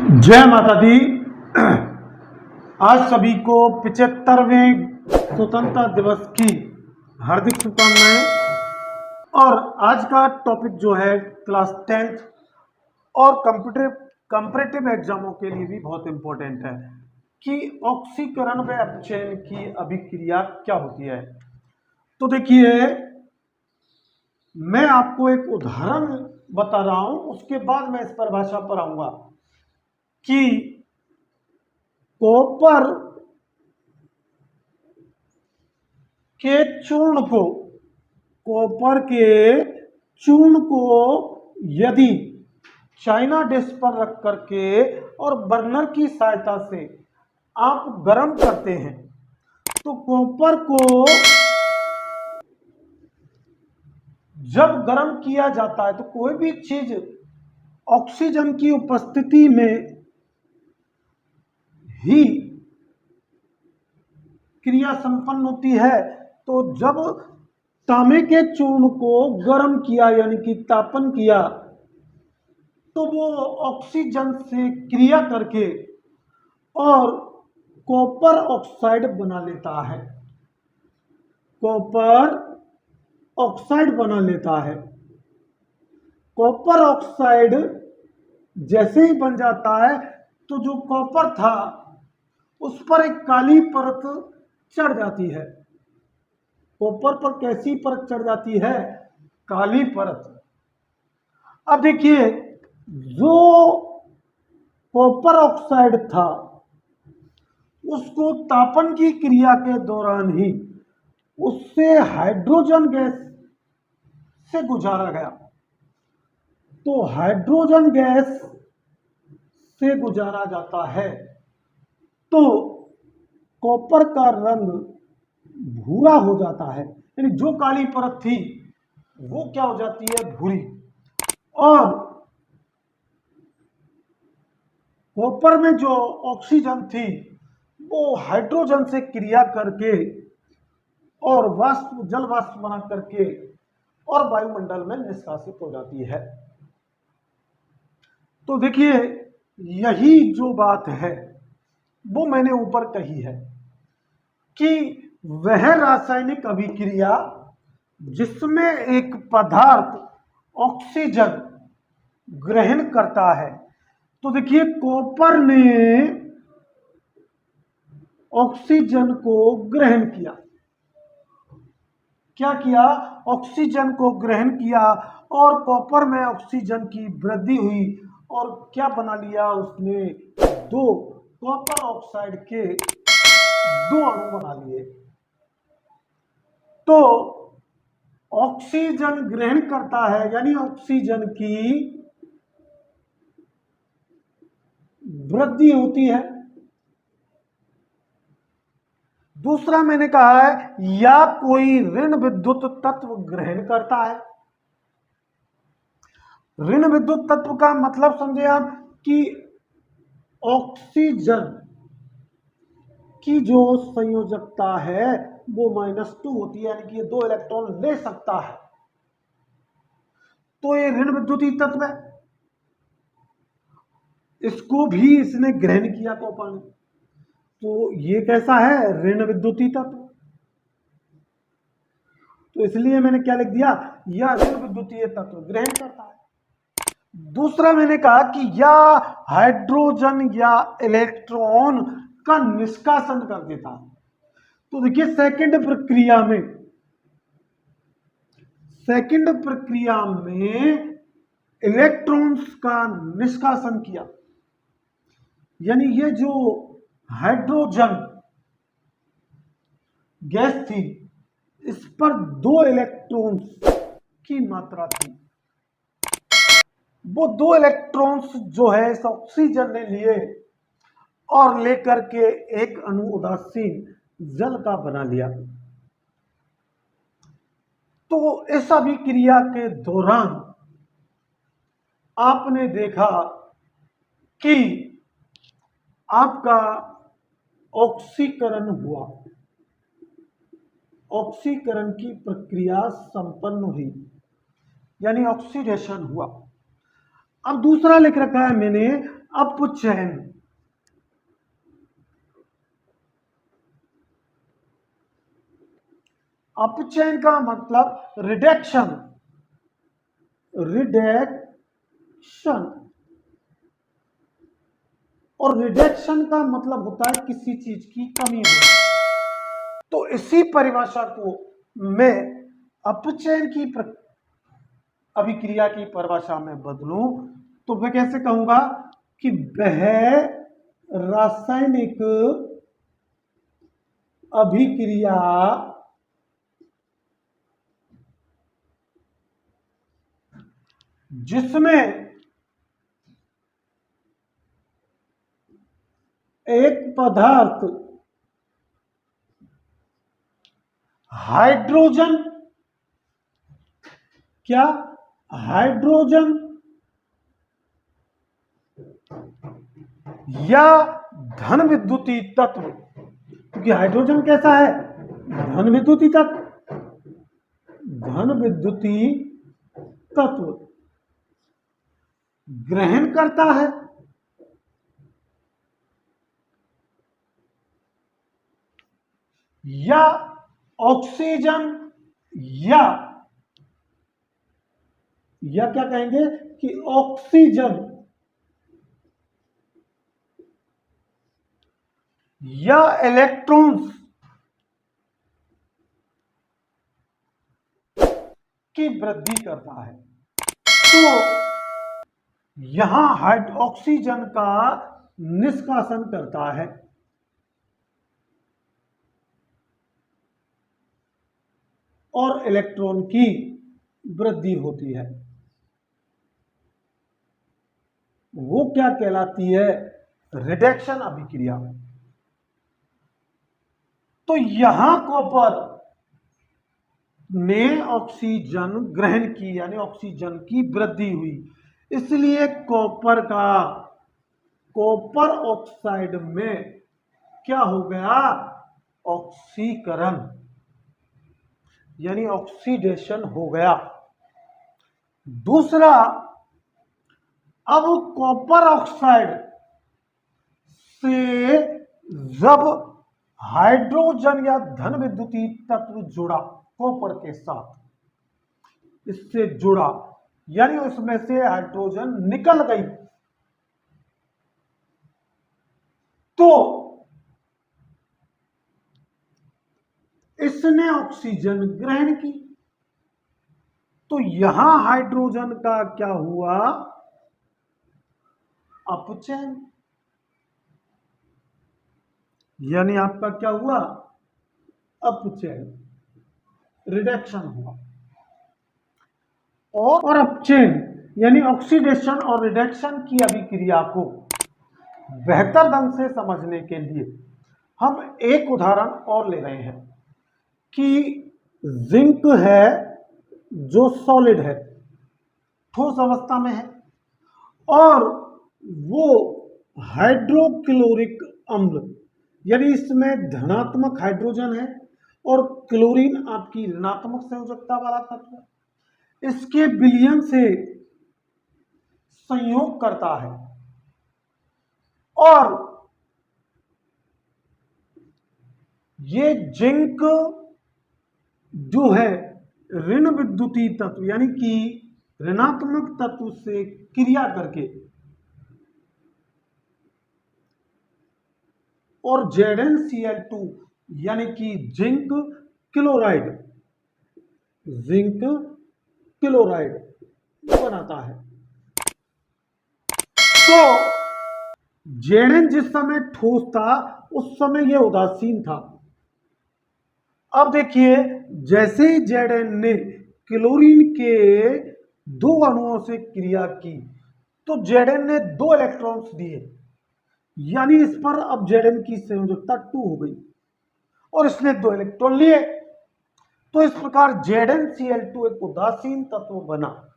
जय माता दी। आज सभी को 75वें स्वतंत्रता दिवस की हार्दिक शुभकामनाएं। और आज का टॉपिक जो है क्लास 10th और कंपैरेटिव एग्जामों के लिए भी बहुत इंपॉर्टेंट है कि ऑक्सीकरण व अपचयन की अभिक्रिया क्या होती है। तो देखिए, मैं आपको एक उदाहरण बता रहा हूं, उसके बाद मैं इस परिभाषा पर आऊंगा कि कॉपर के चूर्ण को कॉपर के चूर्ण को यदि चाइना डिश पर रख करके और बर्नर की सहायता से आप गर्म करते हैं तो कॉपर को जब गर्म किया जाता है तो कोई भी चीज ऑक्सीजन की उपस्थिति में ही क्रिया संपन्न होती है। तो जब तांबे के चूर्ण को गर्म किया यानी कि तापन किया तो वो ऑक्सीजन से क्रिया करके और कॉपर ऑक्साइड बना लेता है। कॉपर ऑक्साइड बना लेता है। कॉपर ऑक्साइड जैसे ही बन जाता है तो जो कॉपर था उस पर एक काली परत चढ़ जाती है। कॉपर पर कैसी परत चढ़ जाती है? काली परत। अब देखिए, जो कॉपर ऑक्साइड था उसको तापन की क्रिया के दौरान ही उससे हाइड्रोजन गैस से गुजारा गया। तो हाइड्रोजन गैस से गुजारा जाता है तो कॉपर का रंग भूरा हो जाता है, यानी जो काली परत थी वो क्या हो जाती है? भूरी। और कॉपर में जो ऑक्सीजन थी वो हाइड्रोजन से क्रिया करके और वाष्प जल वाष्प बना करके और वायुमंडल में निष्कासित हो जाती है। तो देखिए, यही जो बात है वो मैंने ऊपर कही है कि वह रासायनिक अभिक्रिया जिसमें एक पदार्थ ऑक्सीजन ग्रहण करता है। तो देखिए, कॉपर ने ऑक्सीजन को ग्रहण किया। क्या किया? ऑक्सीजन को ग्रहण किया और कॉपर में ऑक्सीजन की वृद्धि हुई और क्या बना लिया उसने? दो कॉपर ऑक्साइड के दो अणु बना लिए। तो ऑक्सीजन ग्रहण करता है यानी ऑक्सीजन की वृद्धि होती है। दूसरा मैंने कहा है या कोई ऋण विद्युत तत्व ग्रहण करता है। ऋण विद्युत तत्व का मतलब समझे आप कि ऑक्सीजन की जो संयोजकता है वो -2 होती है, यानी कि ये 2 इलेक्ट्रॉन ले सकता है। तो ये ऋण विद्युतीय तत्व है, इसको भी इसने ग्रहण किया कॉपर ने। तो ये कैसा है? ऋण विद्युतीय तत्व। तो इसलिए मैंने क्या लिख दिया? यह ऋण विद्युतीय तत्व ग्रहण करता है। दूसरा मैंने कहा कि या हाइड्रोजन या इलेक्ट्रॉन का निष्कासन कर देता है। तो देखिए, सेकंड प्रक्रिया में इलेक्ट्रॉन्स का निष्कासन किया, यानी ये जो हाइड्रोजन गैस थी इस पर 2 इलेक्ट्रॉन्स की मात्रा थी। वो 2 इलेक्ट्रॉन्स जो है इस ऑक्सीजन ने लिए और लेकर के एक अणु उदासीन जल का बना लिया। तो इस अभिक्रिया के दौरान आपने देखा कि आपका ऑक्सीकरण हुआ, ऑक्सीकरण की प्रक्रिया संपन्न हुई, यानी ऑक्सीडेशन हुआ। अब दूसरा लिख रखा है मैंने अपचयन। अपचयन का मतलब रिडक्शन, रिडक्शन। और रिडक्शन का मतलब होता है किसी चीज की कमी होना। तो इसी परिभाषा को मैं अपचयन की अभिक्रिया की परिभाषा में बदलूं तो मैं कैसे कहूंगा कि वह रासायनिक अभिक्रिया जिसमें एक पदार्थ हाइड्रोजन, क्या हाइड्रोजन या धन विद्युतीय तत्व, क्योंकि हाइड्रोजन कैसा है, धन विद्युतीय तत्व, धन विद्युतीय तत्व ग्रहण करता है या ऑक्सीजन या क्या कहेंगे कि ऑक्सीजन या इलेक्ट्रॉन्स की वृद्धि करता है। तो यहां ऑक्सीजन का निष्कासन करता है और इलेक्ट्रॉन की वृद्धि होती है। वो क्या कहलाती है, रिडक्शन अभिक्रिया। तो यहां कॉपर ने ऑक्सीजन ग्रहण की यानी ऑक्सीजन की वृद्धि हुई, इसलिए कॉपर ऑक्साइड में क्या हो गया, ऑक्सीकरण यानी ऑक्सीडेशन हो गया। दूसरा, अब कॉपर ऑक्साइड से जब हाइड्रोजन या धन विद्युतीय तत्व जुड़ा कॉपर के साथ, इससे जुड़ा यानी उसमें से हाइड्रोजन निकल गई, तो इसने ऑक्सीजन ग्रहण की। तो यहां हाइड्रोजन का क्या हुआ, अपचयन, यानी आपका क्या हुआ, अपचयन, रिडक्शन हुआ। और अपचयन यानी ऑक्सीडेशन और रिडक्शन की अभिक्रिया को बेहतर ढंग से समझने के लिए हम एक उदाहरण और ले रहे हैं कि जिंक है जो सॉलिड है, ठोस अवस्था में है, और वो हाइड्रोक्लोरिक अम्ल यानी इसमें धनात्मक हाइड्रोजन है और क्लोरीन आपकी ऋणात्मक संयोजकता वाला तत्व है, इसके विलयन से संयोग करता है और ये जिंक जो है ऋण विद्युतीय तत्व यानी कि ऋणात्मक तत्व से क्रिया करके और ZnCl2 यानी कि जिंक क्लोराइड बनाता है। तो Zn जिस समय ठोस था उस समय यह उदासीन था। अब देखिए, जैसे ही Zn ने क्लोरीन के दो अणुओं से क्रिया की तो Zn ने 2 इलेक्ट्रॉन्स दिए, यानी इस पर अब Zn की संयोजकता 2 हो गई और इसने 2 इलेक्ट्रॉन लिए। तो इस प्रकार ZnCl2 एक उदासीन तत्व बना,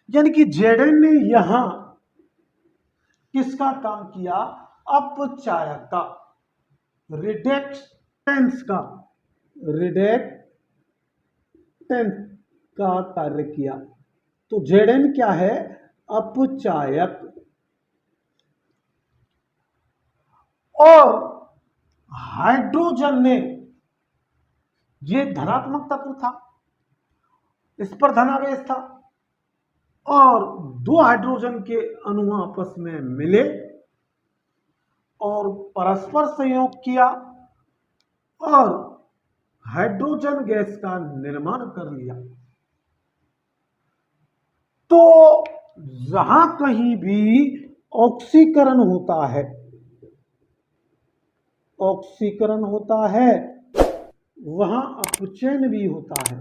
यानी कि Zn ने यहां किसका काम किया, अपचायक का, रिडक्टेंस का कार्य किया। तो Zn क्या है, अपचायक। और हाइड्रोजन ने, ये धनात्मक तत्व था, इस पर धनावेश था, और दो हाइड्रोजन के अणु आपस में मिले और परस्पर संयोग किया और हाइड्रोजन गैस का निर्माण कर लिया। तो जहां कहीं भी ऑक्सीकरण होता है, ऑक्सीकरण होता है, वहां अपचयन भी होता है।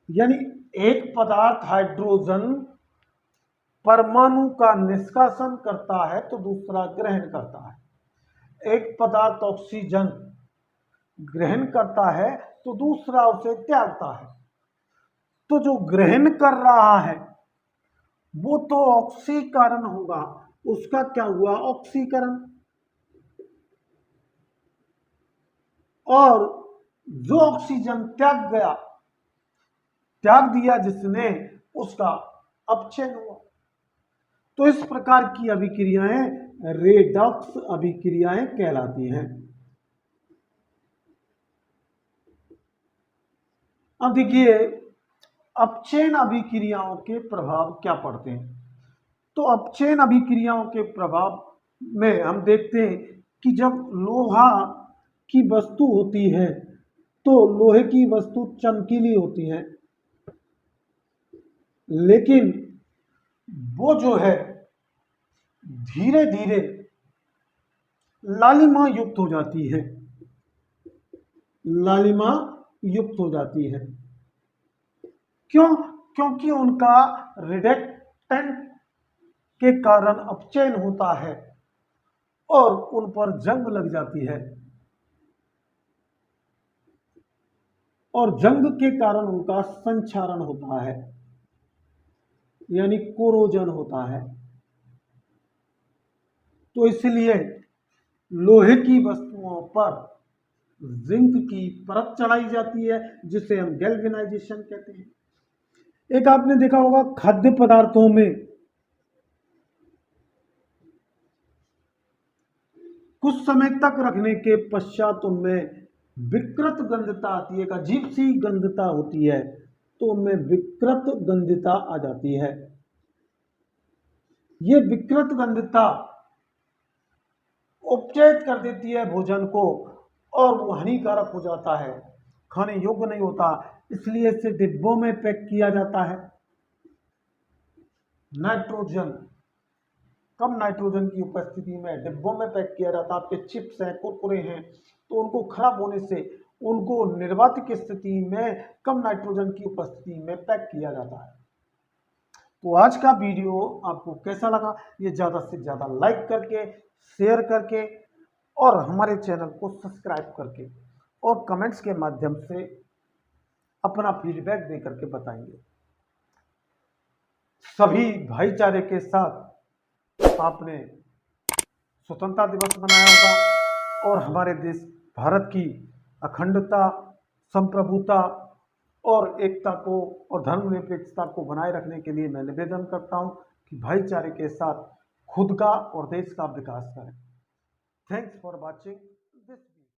यानी एक पदार्थ हाइड्रोजन परमाणु का निष्कासन करता है तो दूसरा ग्रहण करता है। एक पदार्थ ऑक्सीजन ग्रहण करता है तो दूसरा उसे त्यागता है। तो जो ग्रहण कर रहा है वो तो ऑक्सीकरण होगा, उसका क्या हुआ? ऑक्सीकरण। और जो ऑक्सीजन त्याग दिया जिसने, उसका अपचयन हुआ। तो इस प्रकार की अभिक्रियाएं रेडॉक्स अभिक्रियाएं कहलाती हैं। अब देखिए अपचयन अभिक्रियाओं के प्रभाव क्या पड़ते हैं। तो अपचयन अभिक्रियाओं के प्रभाव में हम देखते हैं कि जब लोहा की वस्तु होती है तो लोहे की वस्तु चमकीली होती है, लेकिन वो जो है धीरे धीरे लालिमा युक्त हो जाती है, लालिमा युक्त हो जाती है। क्यों? क्योंकि उनका रिडक्टेंट के कारण अपचयन होता है और उन पर जंग लग जाती है, और जंग के कारण उनका संक्षारण होता है, यानी कोरोजन होता है। तो इसलिए लोहे की वस्तुओं पर जिंक की परत चढ़ाई जाती है, जिसे हम गैल्वेनाइजेशन कहते हैं। एक आपने देखा होगा खाद्य पदार्थों में कुछ समय तक रखने के पश्चात उनमें विकृत गंधता आती है, एक अजीब सी गंधता होती है, तो उनमें विकृत गंधता आ जाती है। ये विकृत गंधता उपचयित कर देती है भोजन को और वो हानिकारक हो जाता है, खाने योग्य नहीं होता। इसलिए इसे डिब्बों में पैक किया जाता है। नाइट्रोजन, कम नाइट्रोजन की उपस्थिति में डिब्बों में पैक किया जाता है। आपके चिप्स हैं, कुरकुरे हैं, तो उनको खराब होने से उनको निर्वात की स्थिति में कम नाइट्रोजन की उपस्थिति में पैक किया जाता है। तो आज का वीडियो आपको कैसा लगा, ये ज़्यादा से ज़्यादा लाइक करके, शेयर करके और हमारे चैनल को सब्सक्राइब करके और कमेंट्स के माध्यम से अपना फीडबैक दे करके बताएंगे। सभी भाईचारे के साथ आपने स्वतंत्रता दिवस मनाया होगा और हमारे देश भारत की अखंडता, संप्रभुता और एकता को और धर्मनिरपेक्षता को बनाए रखने के लिए मैं निवेदन करता हूं कि भाईचारे के साथ खुद का और देश का विकास करें। Thanks for watching.